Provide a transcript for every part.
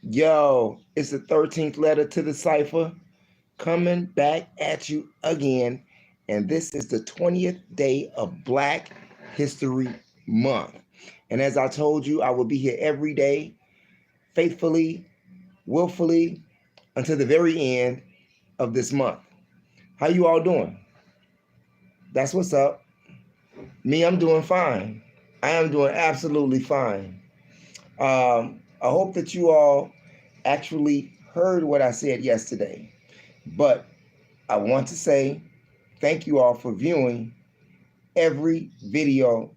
Yo, it's the 13th letter to the cipher coming back at you again. And this is the 20th day of Black History Month. And as I told you, I will be here every day, faithfully, willfully, until the very end of this month. How you all doing? That's what's up. Me, I'm doing fine. I am doing absolutely fine. I hope that you all actually heard what I said yesterday. But I want to say thank you all for viewing every video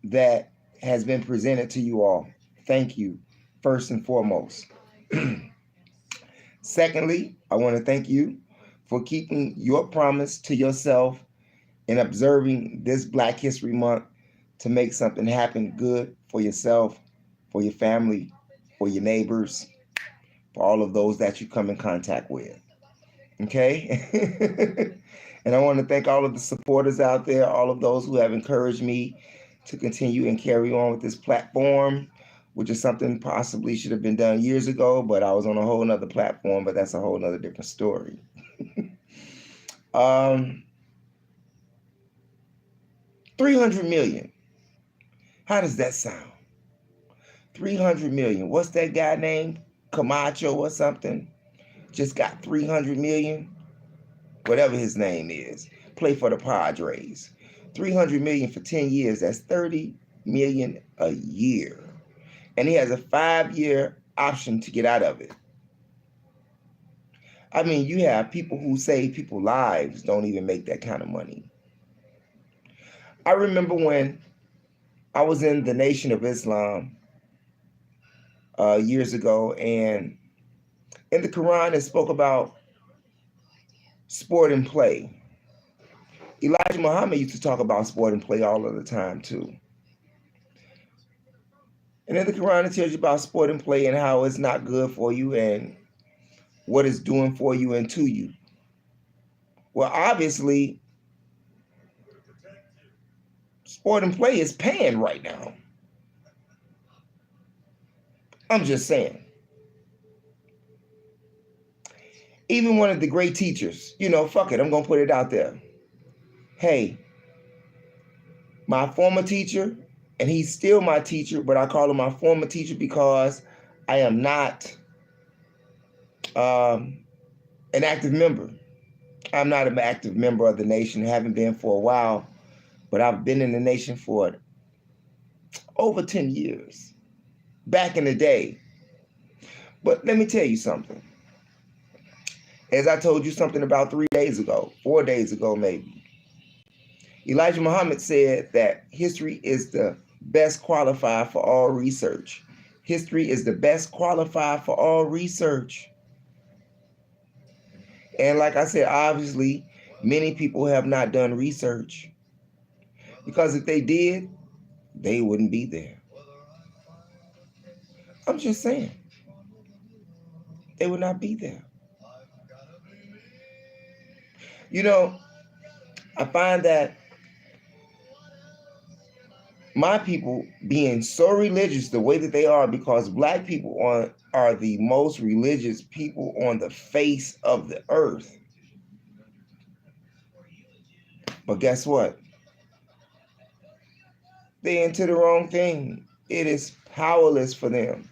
that has been presented to you all. Thank you, first and foremost. Secondly, I want to thank you for keeping your promise to yourself and observing this Black History Month to make something happen good for yourself, for your family, for your neighbors, for all of those that you come in contact with. Okay? And I want to thank all of the supporters out there, all of those who have encouraged me to continue and carry on with this platform, which is something possibly should have been done years ago, but I was on a whole nother platform, but that's a whole nother different story. 300 million. How does that sound? 300 million. What's that guy named? Camacho or something? Just got 300 million? Whatever his name is. Play for the Padres. 300 million for 10 years. That's 30 million a year. And he has a 5-year option to get out of it. I mean, you have people who save people's lives don't even make that kind of money. I remember when I was in the Nation of Islam years ago, and in the Quran it spoke about sport and play. Elijah Muhammad used to talk about sport and play all of the time too. And in the Quran it tells you about sport and play and how it's not good for you and what it's doing for you and to you. Well, obviously, sport and play is paying right now. I'm just saying. Even one of the great teachers, fuck it, I'm going to put it out there. Hey, my former teacher, and he's still my teacher, but I call him my former teacher because I am not an active member. I'm not an active member of the Nation, haven't been for a while, but I've been in the Nation for over 10 years, back in the day. But let me tell you something. As I told you something about 4 days ago maybe, Elijah Muhammad said that history is the best qualifier for all research. History is the best qualifier for all research. And like I said, obviously, many people have not done research. Because if they did, they wouldn't be there. I'm just saying. They would not be there. I find that my people being so religious the way that they are, because Black people are the most religious people on the face of the earth. But guess what? They're into the wrong thing. It is powerless for them.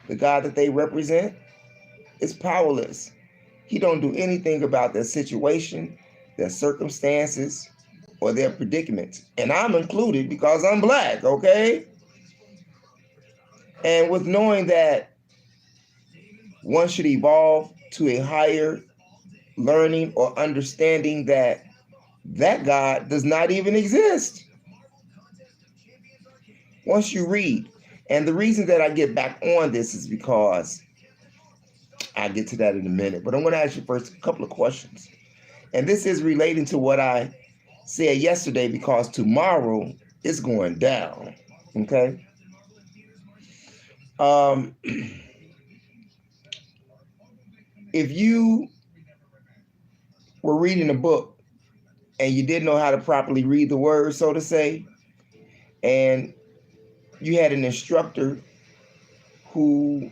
The God that they represent is powerless. He don't do anything about their situation, their circumstances, or their predicaments. And I'm included because I'm Black, okay? And with knowing that one should evolve to a higher learning or understanding that God does not even exist. Once you read, and the reason that I get back on this is because I'll get to that in a minute, but I'm going to ask you first a couple of questions. And this is relating to what I said yesterday, because tomorrow it's going down, okay? If you were reading a book and you didn't know how to properly read the words, so to say, and you had an instructor who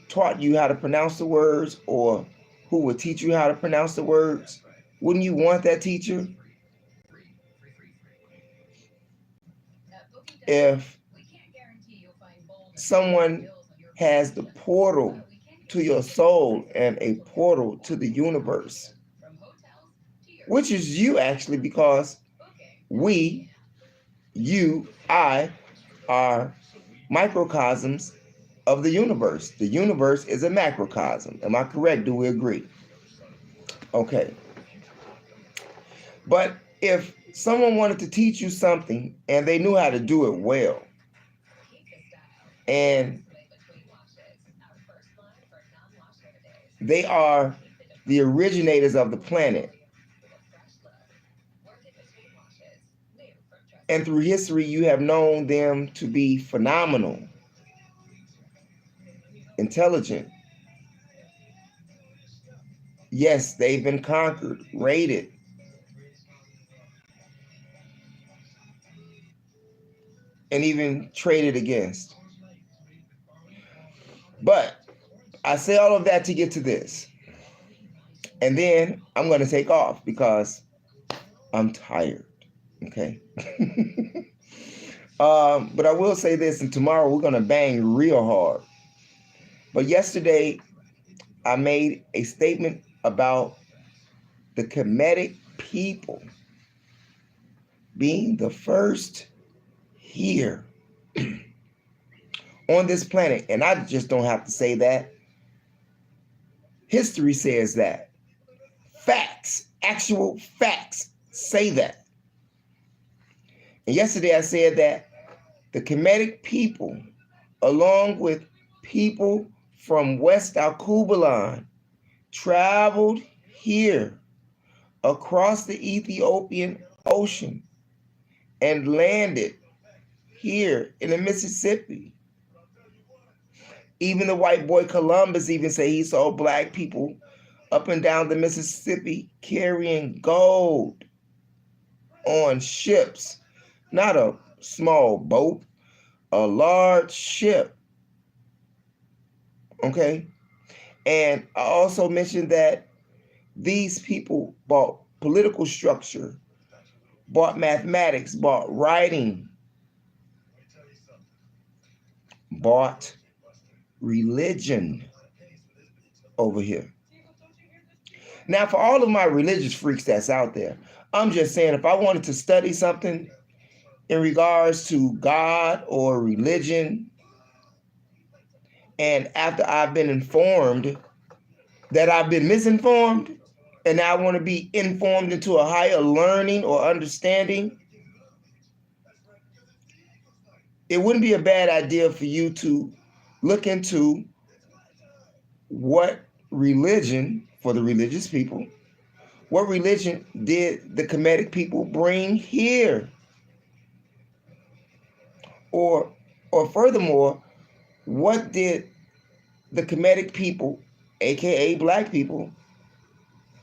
taught you how to pronounce the words or who would teach you how to pronounce the words, wouldn't you want that teacher? If someone has the portal to your soul and a portal to the universe, which is you actually, because we, you, I, are microcosms of the universe. The universe is a macrocosm. Am I correct? Do we agree? Okay. But if someone wanted to teach you something and they knew how to do it well, and they are the originators of the planet, and through history you have known them to be phenomenal, intelligent. Yes, they've been conquered, raided, and even traded against. But I say all of that to get to this. And then I'm going to take off because I'm tired. Okay. But I will say this, and tomorrow we're going to bang real hard. But yesterday I made a statement about the Kemetic people being the first here on this planet. And I just don't have to say that. History says that. Facts, actual facts say that. And yesterday I said that the Kemetic people, along with people from West Alkebulan, traveled here across the Ethiopian Ocean and landed here in the Mississippi. Even the white boy Columbus even said he saw black people up and down the Mississippi carrying gold on ships, not a small boat, a large ship. Okay? And I also mentioned that these people bought political structure, bought mathematics, bought writing, bought religion over here. Now, for all of my religious freaks that's out there, I'm just saying, if I wanted to study something in regards to God or religion, and after I've been informed that I've been misinformed, and now I want to be informed into a higher learning or understanding, it wouldn't be a bad idea for you to look into what religion, for the religious people, what religion did the Kemetic people bring here? Or furthermore, what did the Kemetic people, aka black people,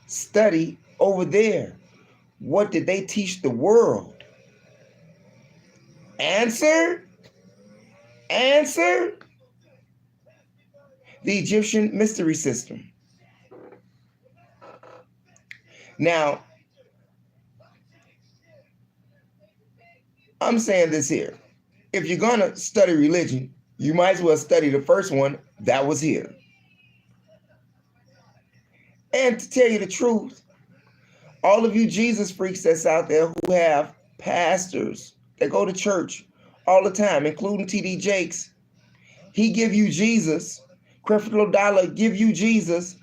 study over there? What did they teach the world? Answer? The Egyptian mystery system. Now, I'm saying this here. If you're going to study religion, you might as well study the first one that was here. And to tell you the truth, all of you Jesus freaks that's out there who have pastors that go to church all the time, including T.D. Jakes, he give you Jesus. Creflo Dollar give you Jesus.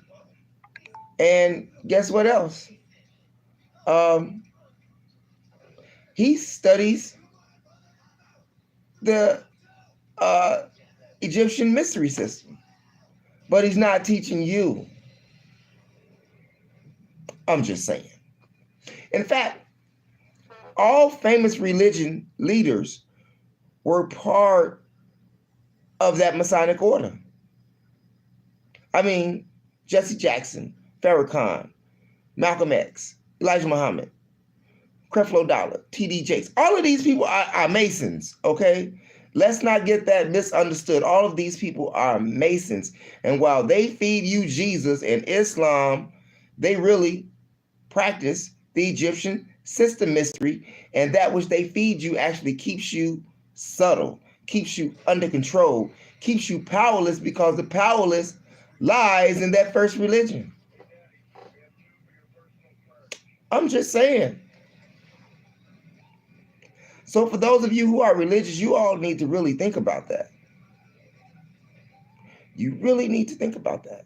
And guess what else? He studies the Egyptian mystery system, but he's not teaching you. I'm just saying. In fact, all famous religion leaders were part of that Masonic order. I mean, Jesse Jackson, Farrakhan, Malcolm X, Elijah Muhammad, Creflo Dollar, T.D. Jakes. All of these people are Masons, okay? Let's not get that misunderstood. All of these people are Masons. And while they feed you Jesus and Islam, they really practice the Egyptian system mystery. And that which they feed you actually keeps you subtle, keeps you under control, keeps you powerless, because the powerless lies in that first religion. I'm just saying. So for those of you who are religious, you all need to really think about that. You really need to think about that.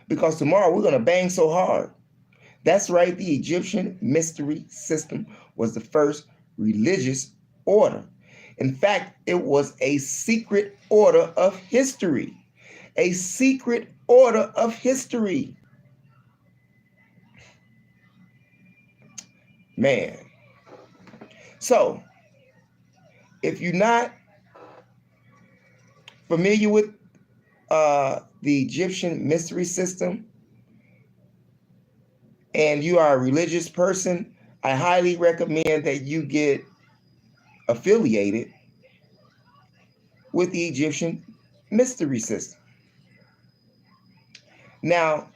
Because tomorrow we're going to bang so hard. That's right, the Egyptian mystery system was the first religious order. In fact, it was a secret order of history. A secret order of history. Man. So, if you're not familiar with the Egyptian mystery system and you are a religious person, I highly recommend that you get affiliated with the Egyptian mystery system. Now,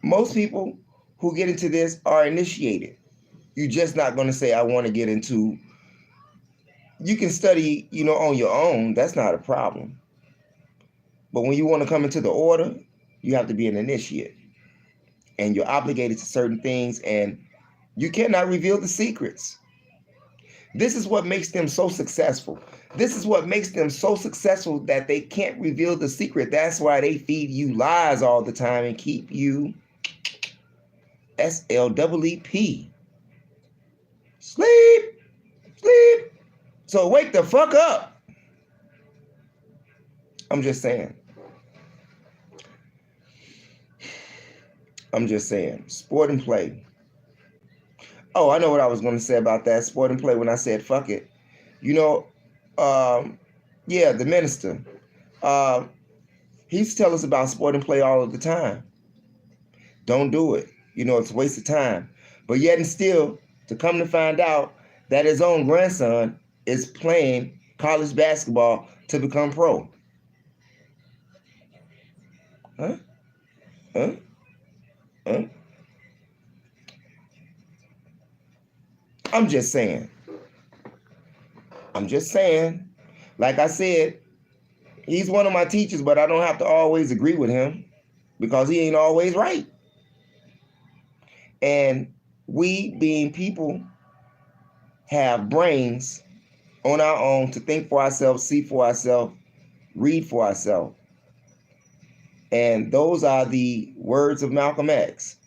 most people who get into this are initiated. You're just not going to say, I want to get into. You can study, on your own. That's not a problem. But when you want to come into the order, you have to be an initiate. And you're obligated to certain things, and you cannot reveal the secrets. This is what makes them so successful. This is what makes them so successful that they can't reveal the secret. That's why they feed you lies all the time and keep you SLEEP. Sleep. So wake the fuck up. I'm just saying. Sport and play. Oh, I know what I was going to say about that. Sport and play when I said fuck it. The minister. He used to tell us about sport and play all of the time. Don't do it. It's a waste of time. But yet and still, to come to find out that his own grandson is playing college basketball to become pro. Huh? I'm just saying. Like I said, he's one of my teachers, but I don't have to always agree with him because he ain't always right. And we, being people, have brains on our own to think for ourselves, see for ourselves, read for ourselves. And those are the words of Malcolm X,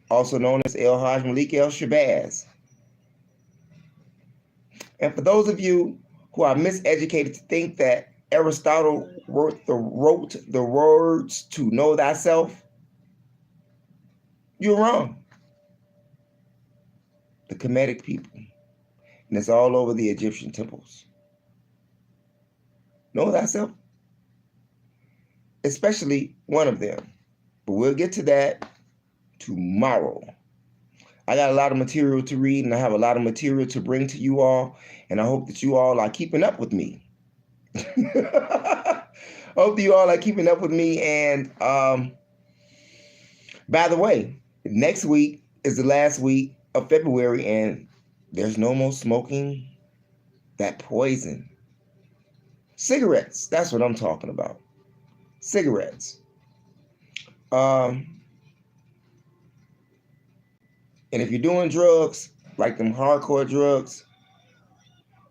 also known as El Haj Malik El Shabazz. And for those of you who are miseducated to think that Aristotle wrote the words to know thyself, you're wrong. The Kemetic people. And it's all over the Egyptian temples. Know thyself. Especially one of them. But we'll get to that tomorrow. I got a lot of material to read, and I have a lot of material to bring to you all, and I hope that you all are keeping up with me. Hope you all are keeping up with me. And by the way, next week is the last week of February, and there's no more smoking that poison. Cigarettes, that's what I'm talking about. Cigarettes. And if you're doing drugs, like them hardcore drugs,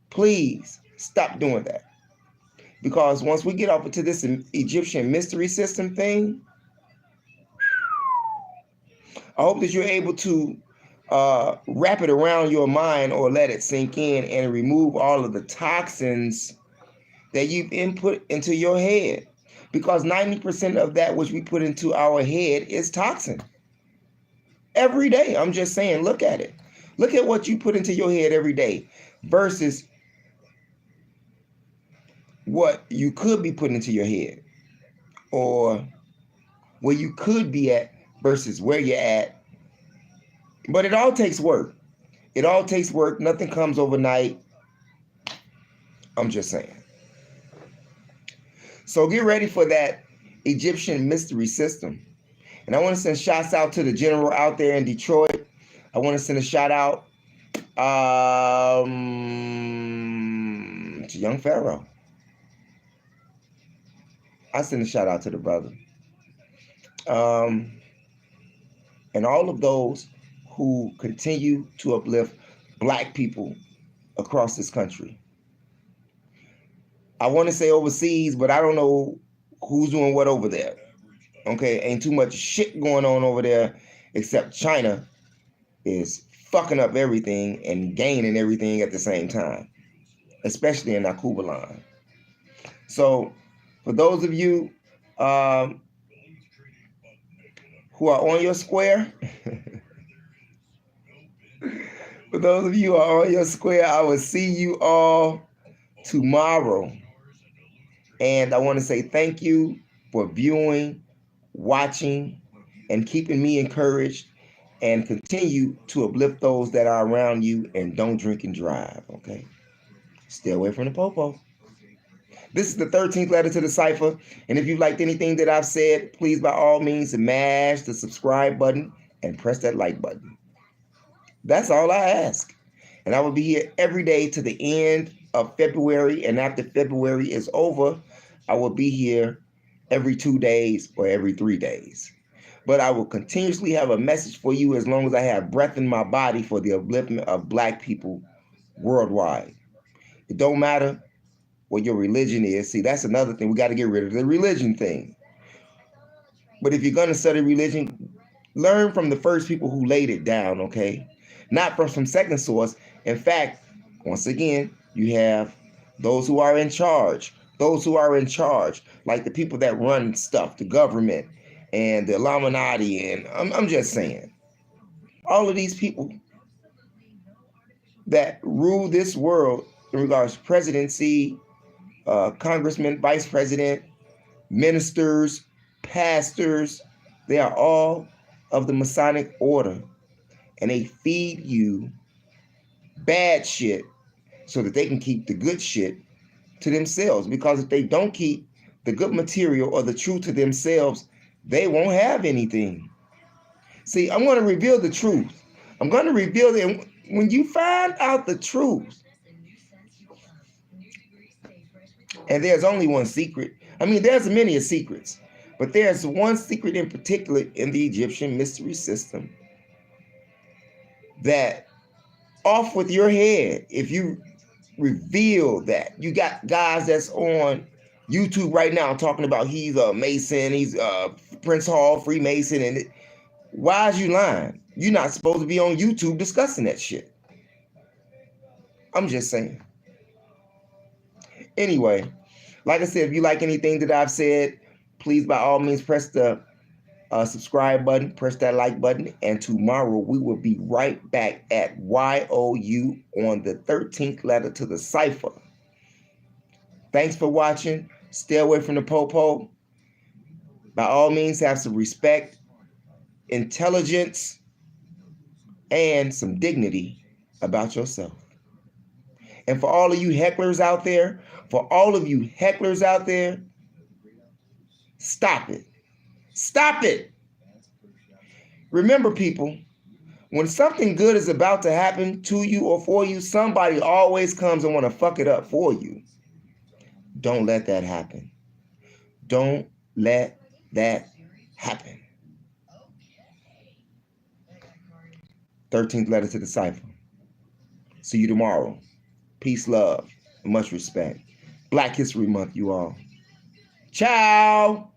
please stop doing that. Because once we get off into this Egyptian mystery system thing, I hope that you're able to wrap it around your mind or let it sink in and remove all of the toxins that you've input into your head. Because 90% of that which we put into our head is toxin. Every day. I'm just saying, look at it. Look at what you put into your head every day versus what you could be putting into your head, or where you could be at versus where you're at. But it all takes work. It all takes work. Nothing comes overnight. I'm just saying. So get ready for that Egyptian mystery system. And I want to send shots out to the general out there in Detroit. I want to send a shout out to Young Pharaoh. I send a shout out to the brother. And all of those who continue to uplift Black people across this country. I want to say overseas, but I don't know who's doing what over there. Okay, ain't too much shit going on over there, except China is fucking up everything and gaining everything at the same time, especially in Akubalan. So, for those of you who are on your square, for those of you who are on your square, I will see you all tomorrow. And I want to say thank you for viewing, watching, and keeping me encouraged, and continue to uplift those that are around you, and don't drink and drive, okay? Stay away from the popo. This is the 13th letter to the cipher, and if you liked anything that I've said, please by all means smash the subscribe button and press that like button. That's all I ask. And I will be here every day to the end of February, and after February is over, I will be here every 2 days or every 3 days. But I will continuously have a message for you as long as I have breath in my body for the upliftment of Black people worldwide. It don't matter what your religion is. See, that's another thing. We got to get rid of the religion thing. But if you're going to study religion, learn from the first people who laid it down, okay? Not from some second source. In fact, once again, you have those who are in charge. Those who are in charge, like the people that run stuff, the government and the Illuminati, and I'm just saying, all of these people that rule this world in regards to presidency, congressman, vice president, ministers, pastors, they are all of the Masonic order, and they feed you bad shit so that they can keep the good shit to themselves, because if they don't keep the good material or the truth to themselves, they won't have anything. See, I'm going to reveal the truth. I'm going to reveal it. When you find out the truth, and there's only one secret. I mean, there's many secrets, but there's one secret in particular in the Egyptian mystery system that off with your head if you reveal that. You got guys that's on YouTube right now talking about he's a Mason, he's Prince Hall, Freemason, and why is you lying? You're not supposed to be on YouTube discussing that shit. I'm just saying. Anyway, like I said, if you like anything that I've said, please by all means press the subscribe button, press that like button, and tomorrow we will be right back at YOU on the 13th letter to the cipher. Thanks for watching. Stay away from the popo. By all means, have some respect, intelligence, and some dignity about yourself. And for all of you hecklers out there, stop it. Stop it. Remember, people, when something good is about to happen to you or for you, somebody always comes and want to fuck it up for you. Don't let that happen. Don't let that happen. 13th letter to the cipher. See you tomorrow. Peace, love, and much respect. Black History Month, you all. Ciao.